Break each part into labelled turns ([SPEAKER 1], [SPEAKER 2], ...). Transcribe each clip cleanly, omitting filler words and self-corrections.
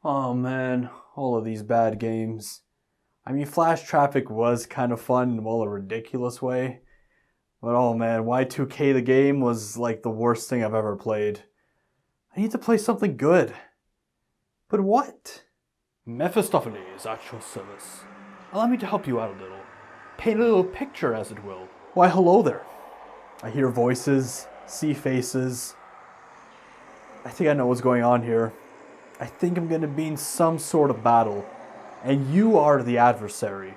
[SPEAKER 1] Oh man, all of these bad games. I mean, Flash Traffic was kind of fun in a ridiculous way. But oh man, Y2K the game was like the worst thing I've ever played. I need to play something good. But what? Mephistopheles is at your service. Allow me to help you out a little. Paint a little picture, as it will. Why, hello there. I hear voices, see faces. I think I know what's going on here. I think I'm going to be in some sort of battle, and you are the adversary.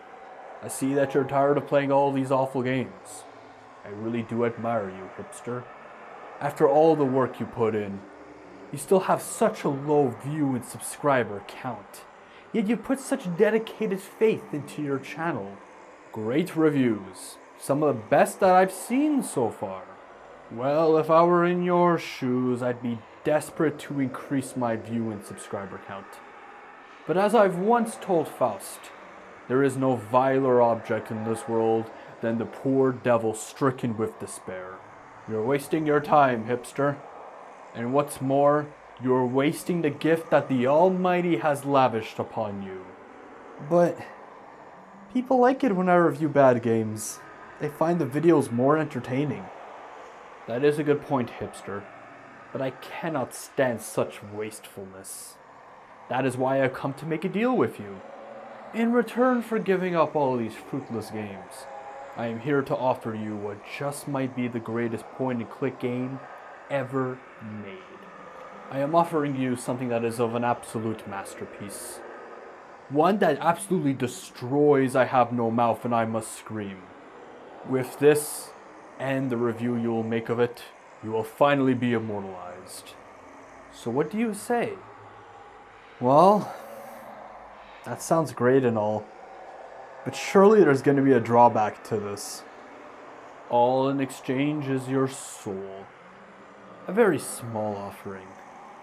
[SPEAKER 1] I see that you're tired of playing all these awful games. I really do admire you, hipster. After all the work you put in, you still have such a low view and subscriber count. Yet you put such dedicated faith into your channel. Great reviews. Some of the best that I've seen so far. Well, if I were in your shoes, I'd be desperate to increase my view and subscriber count. But as I've once told Faust, there is no viler object in this world than the poor devil stricken with despair. You're wasting your time, hipster. And what's more, you're wasting the gift that the Almighty has lavished upon you. But people like it when I review bad games. They find the videos more entertaining. That is a good point, hipster. But I cannot stand such wastefulness. That is why I've come to make a deal with you. In return for giving up all these fruitless games, I am here to offer you what just might be the greatest point-and-click game ever made. I am offering you something that is of an absolute masterpiece. One that absolutely destroys I Have No Mouth and I Must Scream. With this, and the review you will make of it, you will finally be immortalized. So what do you say? Well, that sounds great and all, but surely there's going to be a drawback to this. All in exchange is your soul. A very small offering.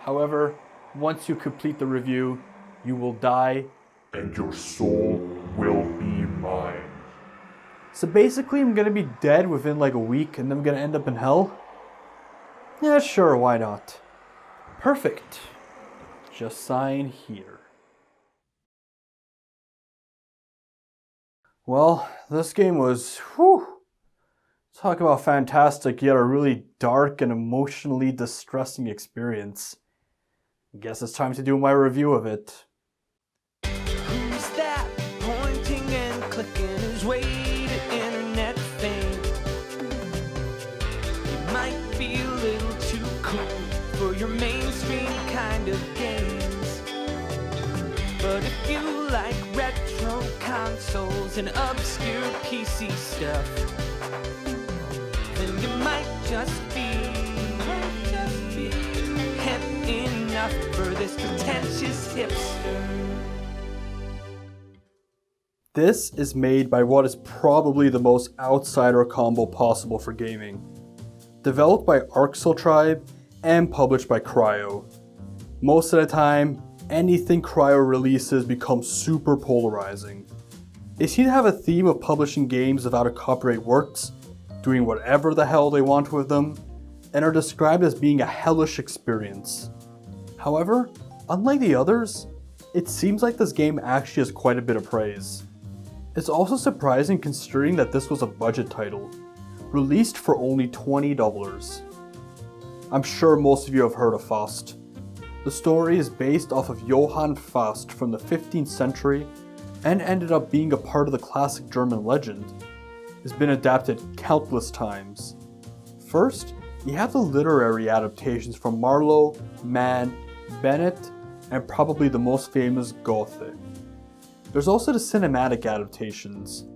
[SPEAKER 1] However, once you complete the review, you will die,
[SPEAKER 2] and your soul will be mine.
[SPEAKER 1] So basically I'm going to be dead within like a week and then I'm going to end up in hell? Yeah, sure, why not? Perfect. Just sign here. Well, this game was, talk about fantastic, yet a really dark and emotionally distressing experience. I guess it's time to do my review of it.
[SPEAKER 3] Who's that pointing and clicking his way to internet fame? It might be a little too cool for your mainstream kind of games. But if you like retro consoles and obscure PC stuff, then you might just be hip enough for this pretentious hipster.
[SPEAKER 1] This is made by what is probably the most outsider combo possible for gaming. Developed by Arxel Tribe and published by Cryo. Most of the time, anything Cryo releases becomes super polarizing. They seem to have a theme of publishing games without a copyright works, doing whatever the hell they want with them, and are described as being a hellish experience. However, unlike the others, it seems like this game actually has quite a bit of praise. It's also surprising considering that this was a budget title, released for only $20. I'm sure most of you have heard of Faust. The story is based off of Johann Faust from the 15th century and ended up being a part of the classic German legend. It's been adapted countless times. First, you have the literary adaptations from Marlowe, Mann, Bennett, and probably the most famous Goethe. There's also the cinematic adaptations.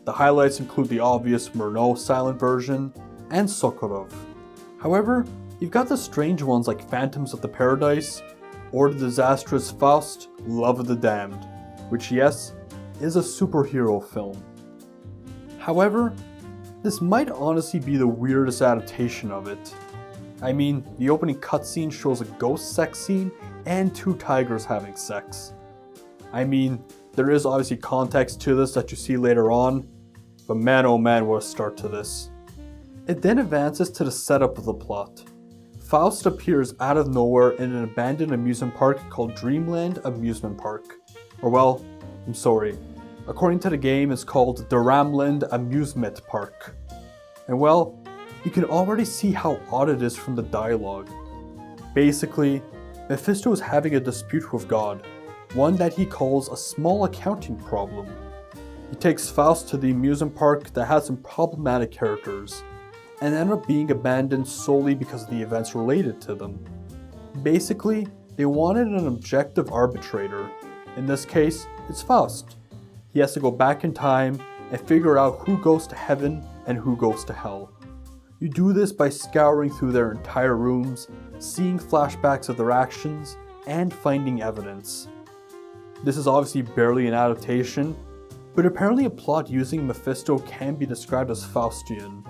[SPEAKER 1] The highlights include the obvious Murnau silent version and Sokolov. However, you've got the strange ones like Phantoms of the Paradise or the disastrous Faust, Love of the Damned, which yes, is a superhero film. However, this might honestly be the weirdest adaptation of it. I mean, the opening cutscene shows a ghost sex scene and two tigers having sex. I mean, there is obviously context to this that you see later on, but man oh man, what a start to this. It then advances to the setup of the plot. Faust appears out of nowhere in an abandoned amusement park called Dreamland Amusement Park. Or well, I'm sorry. According to the game, it's called the Ramland Amusement Park. And well, you can already see how odd it is from the dialogue. Basically, Mephisto is having a dispute with God, one that he calls a small accounting problem. He takes Faust to the amusement park that has some problematic characters, and end up being abandoned solely because of the events related to them. Basically, they wanted an objective arbitrator. In this case, it's Faust. He has to go back in time and figure out who goes to heaven and who goes to hell. You do this by scouring through their entire rooms, seeing flashbacks of their actions, and finding evidence. This is obviously barely an adaptation, but apparently a plot using Mephisto can be described as Faustian.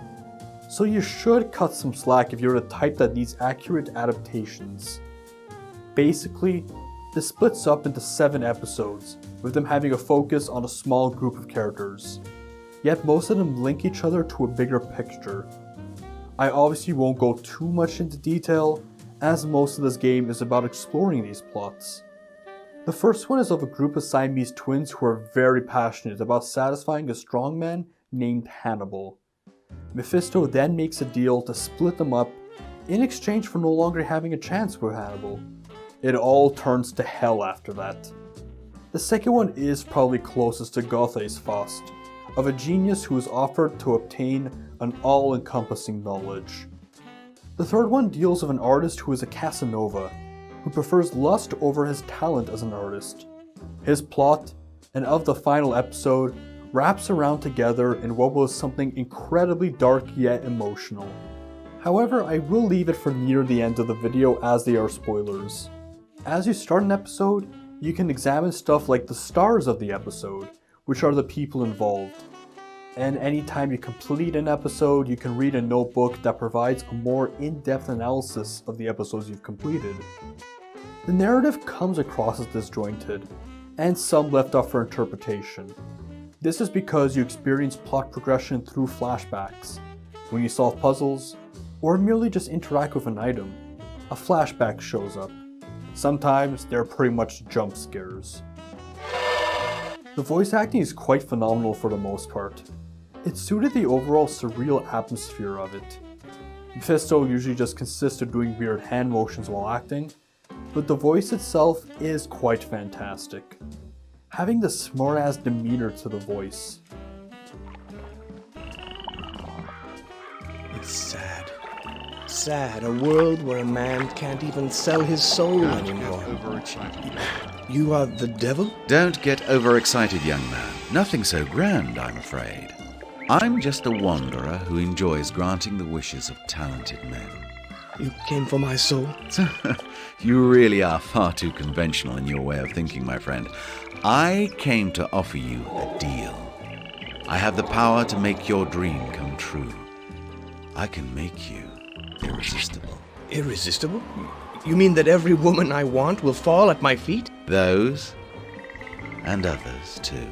[SPEAKER 1] So you should cut some slack if you're the type that needs accurate adaptations. Basically, this splits up into 7 episodes, with them having a focus on a small group of characters. Yet most of them link each other to a bigger picture. I obviously won't go too much into detail, as most of this game is about exploring these plots. The first one is of a group of Siamese twins who are very passionate about satisfying a strongman named Hannibal. Mephisto then makes a deal to split them up in exchange for no longer having a chance with Hannibal. It all turns to hell after that. The second one is probably closest to Goethe's Faust, of a genius who is offered to obtain an all-encompassing knowledge. The third one deals with an artist who is a Casanova, who prefers lust over his talent as an artist. His plot, and of the final episode, wraps around together in what was something incredibly dark yet emotional. However, I will leave it for near the end of the video as they are spoilers. As you start an episode, you can examine stuff like the stars of the episode, which are the people involved. And anytime you complete an episode, you can read a notebook that provides a more in-depth analysis of the episodes you've completed. The narrative comes across as disjointed, and some left up for interpretation. This is because you experience plot progression through flashbacks. When you solve puzzles, or merely just interact with an item, a flashback shows up. Sometimes they're pretty much jump scares. The voice acting is quite phenomenal for the most part. It suited the overall surreal atmosphere of it. Mephisto usually just consists of doing weird hand motions while acting, but the voice itself is quite fantastic. Having the smart-ass demeanor to the voice.
[SPEAKER 4] It's sad. Sad, a world where a man can't even sell his soul anymore. You are the devil?
[SPEAKER 5] Don't get overexcited, young man. Nothing so grand, I'm afraid. I'm just a wanderer who enjoys granting the wishes of talented men.
[SPEAKER 4] You came for my soul?
[SPEAKER 5] You really are far too conventional in your way of thinking, my friend. I came to offer you a deal. I have the power to make your dream come true. I can make you irresistible.
[SPEAKER 4] Irresistible? You mean that every woman I want will fall at my feet?
[SPEAKER 5] Those and others too.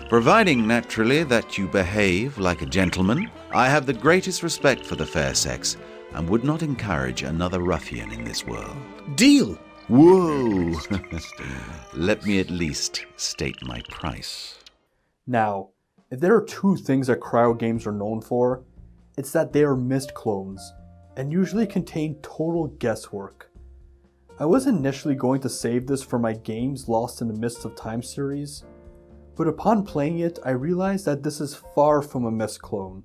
[SPEAKER 5] Providing, naturally, that you behave like a gentleman. I have the greatest respect for the fair sex and would not encourage another ruffian in this world.
[SPEAKER 4] Deal!
[SPEAKER 5] Whoa! Let me at least state my price.
[SPEAKER 1] Now, if there are 2 things that cryo games are known for, it's that they are missed clones, and usually contain total guesswork. I was initially going to save this for my Games Lost in the Mists of Time series, but upon playing it, I realized that this is far from a missed clone.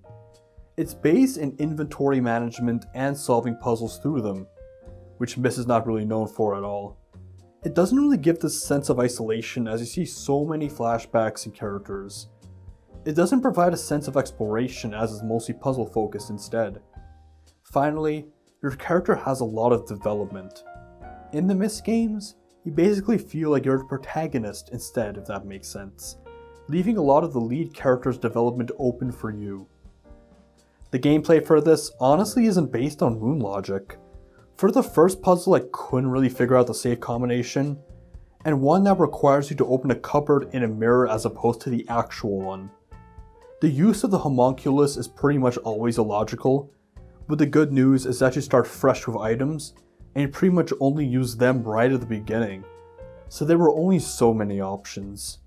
[SPEAKER 1] It's based in inventory management and solving puzzles through them, which Myst is not really known for at all. It doesn't really give this sense of isolation as you see so many flashbacks and characters. It doesn't provide a sense of exploration as is mostly puzzle focused instead. Finally, your character has a lot of development. In the Myst games, you basically feel like you're the protagonist instead, if that makes sense, leaving a lot of the lead character's development open for you. The gameplay for this honestly isn't based on rune logic. For the first puzzle, I couldn't really figure out the safe combination, and one that requires you to open a cupboard in a mirror as opposed to the actual one. The use of the homunculus is pretty much always illogical, But the good news is that you start fresh with items, and you pretty much only use them right at the beginning. So there were only so many options.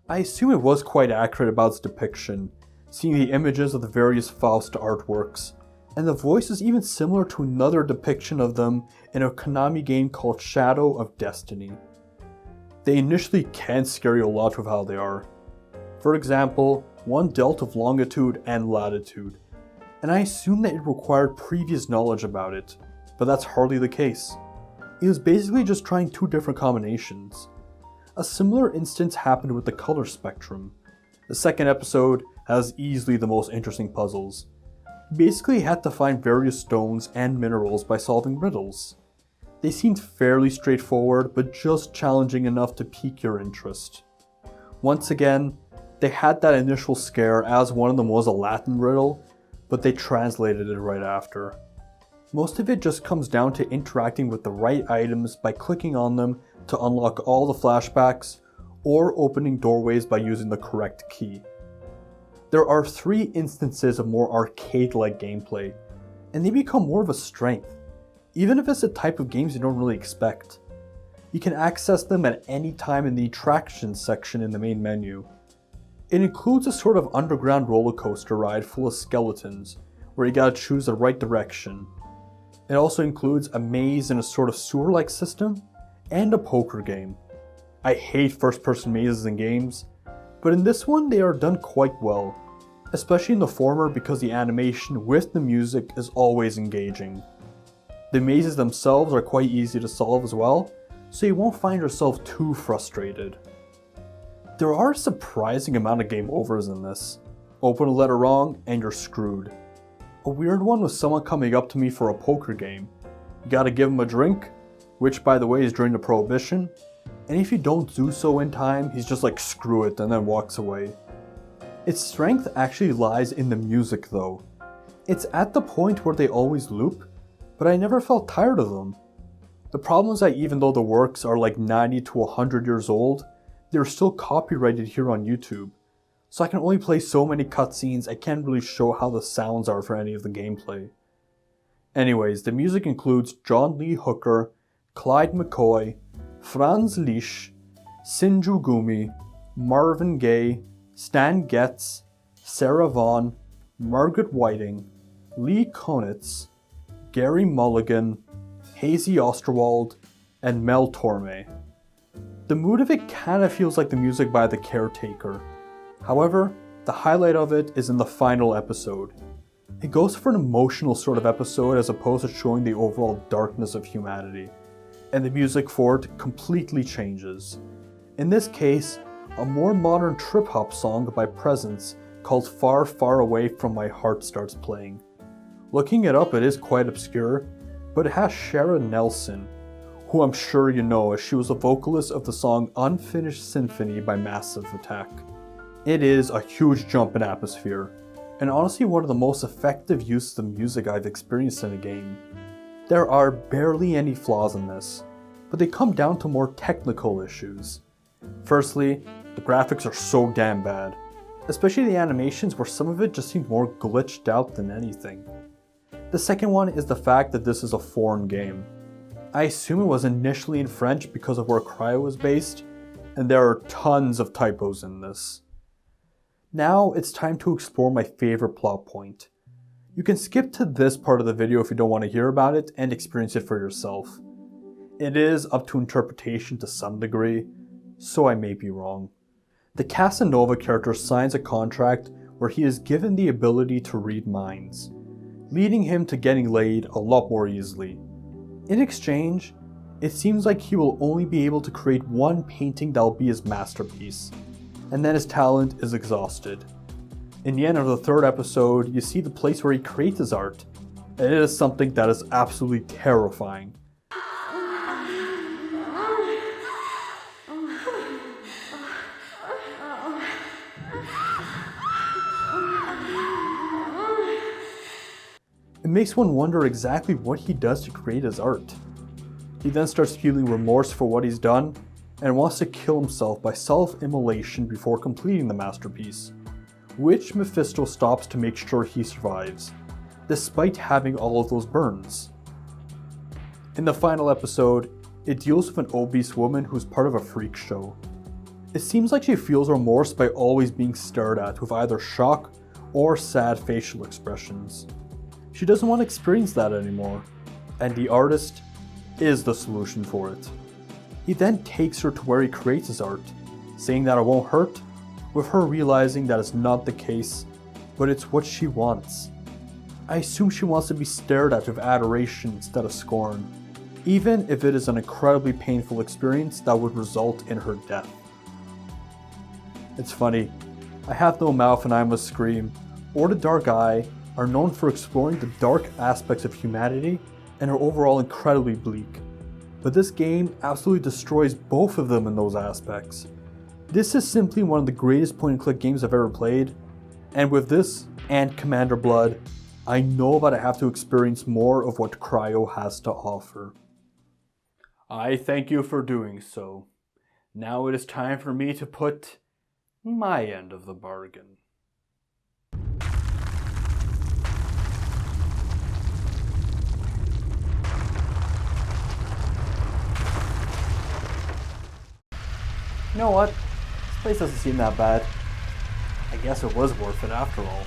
[SPEAKER 1] I assume it was quite accurate about its depiction, seeing the images of the various Faust artworks, and the voice is even similar to another depiction of them in a Konami game called Shadow of Destiny. They initially can scare you a lot with how they are. For example, one dealt with longitude and latitude, and I assume that it required previous knowledge about it, but that's hardly the case. It was basically just trying two different combinations. A similar instance happened with the color spectrum. The second episode has easily the most interesting puzzles. You basically had to find various stones and minerals by solving riddles. They seemed fairly straightforward, but just challenging enough to pique your interest. Once again, they had that initial scare as one of them was a Latin riddle, but they translated it right after. Most of it just comes down to interacting with the right items by clicking on them to unlock all the flashbacks, or opening doorways by using the correct key. There are 3 instances of more arcade-like gameplay, and they become more of a strength, even if it's a type of games you don't really expect. You can access them at any time in the attractions section in the main menu. It includes a sort of underground roller coaster ride full of skeletons, where you gotta choose the right direction. It also includes a maze in a sort of sewer-like system, and a poker game. I hate first-person mazes in games, but in this one they are done quite well, especially in the former because the animation with the music is always engaging. The mazes themselves are quite easy to solve as well, so you won't find yourself too frustrated. There are a surprising amount of game overs in this. Open a letter wrong and you're screwed. A weird one was someone coming up to me for a poker game. You gotta give him a drink, which by the way is during the prohibition, and if you don't do so in time, he's just like screw it and then walks away. Its strength actually lies in the music though. It's at the point where they always loop, but I never felt tired of them. The problem is that even though the works are like 90 to 100 years old, they're still copyrighted here on YouTube. So I can only play so many cutscenes, I can't really show how the sounds are for any of the gameplay. Anyways, the music includes John Lee Hooker, Clyde McCoy, Franz Liszt, Sinju Gumi, Marvin Gaye, Stan Getz, Sarah Vaughan, Margaret Whiting, Lee Konitz, Gary Mulligan, Hazy Osterwald, and Mel Torme. The mood of it kinda feels like the music by The Caretaker. However, the highlight of it is in the final episode. It goes for an emotional sort of episode as opposed to showing the overall darkness of humanity, and the music for it completely changes. In this case, a more modern trip-hop song by Presence called Far Far Away From My Heart starts playing. Looking it up, it is quite obscure, but it has Sharon Nelson, who I'm sure you know as she was a vocalist of the song Unfinished Symphony by Massive Attack. It is a huge jump in atmosphere, and honestly one of the most effective uses of music I've experienced in a game. There are barely any flaws in this, but they come down to more technical issues. Firstly, the graphics are so damn bad, especially the animations where some of it just seemed more glitched out than anything. The second one is the fact that this is a foreign game. I assume it was initially in French because of where Cryo was based, and there are tons of typos in this. Now it's time to explore my favorite plot point. You can skip to this part of the video if you don't want to hear about it and experience it for yourself. It is up to interpretation to some degree, so I may be wrong. The Casanova character signs a contract where he is given the ability to read minds, leading him to getting laid a lot more easily. In exchange, it seems like he will only be able to create one painting that will be his masterpiece, and then his talent is exhausted. In the end of the 3rd episode, you see the place where he creates his art, and it is something that is absolutely terrifying. It makes one wonder exactly what he does to create his art. He then starts feeling remorse for what he's done, and wants to kill himself by self-immolation before completing the masterpiece, which Mephisto stops to make sure he survives. despite having all of those burns. In the final episode, it deals with an obese woman who's part of a freak show. It seems like she feels remorse by always being stared at with either shock or sad facial expressions. She doesn't want to experience that anymore, and the artist is the solution for it. He then takes her to where he creates his art, saying that it won't hurt, with her realizing that it's not the case, but it's what she wants. I assume she wants to be stared at with adoration instead of scorn, even if it is an incredibly painful experience that would result in her death. It's funny, I Have No Mouth and I Must Scream, or The Dark Eye, are known for exploring the dark aspects of humanity and are overall incredibly bleak. But this game absolutely destroys both of them in those aspects. This is simply one of the greatest point-and-click games I've ever played, and with this and Commander Blood, I know that I have to experience more of what Cryo has to offer. I thank you for doing so. Now it is time for me to put my end of the bargain. You know what? This place doesn't seem that bad. I guess it was worth it after all.